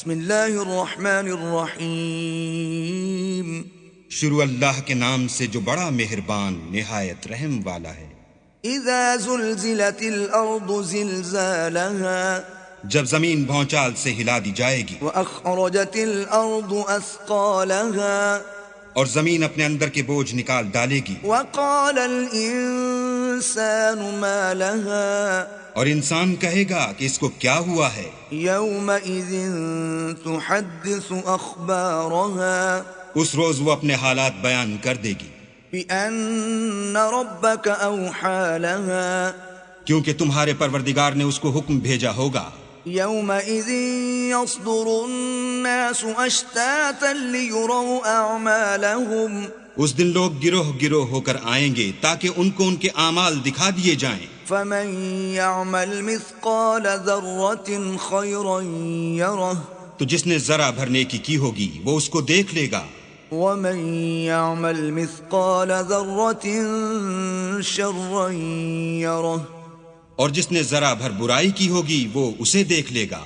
بسم اللہ الرحمن الرحیم. شروع اللہ کے نام سے جو بڑا مہربان نہایت رحم والا ہے. اذا زلزلت الارض زلزالها جب زمین بھونچال سے ہلا دی جائے گی واخرجت الارض اثقالها اور زمین اپنے اندر کے بوجھ نکال ڈالے گی وقال الانسان ما لها اور انسان کہے گا کہ اس کو کیا ہوا ہے. يومئذ تحدث اخبارها اس روز وہ اپنے حالات بیان کر دے گی بأن ربك اوحى لها کیونکہ تمہارے پروردگار نے اس کو حکم بھیجا ہوگا. يومئذ يصدر الناس اشتاتا ليروا اعمالهم اس دن لوگ گروہ گروہ ہو کر آئیں گے تاکہ ان کو ان کے اعمال دکھا دیے جائیں. فمن يعمل مثقال ذرة خيرا يره تو جس نے ذرا بھر نیکی کی ہوگی وہ اس کو دیکھ لے گا، ومن يعمل مثقال ذرة شرا يره اور جس نے ذرا بھر برائی کی ہوگی وہ اسے دیکھ لے گا.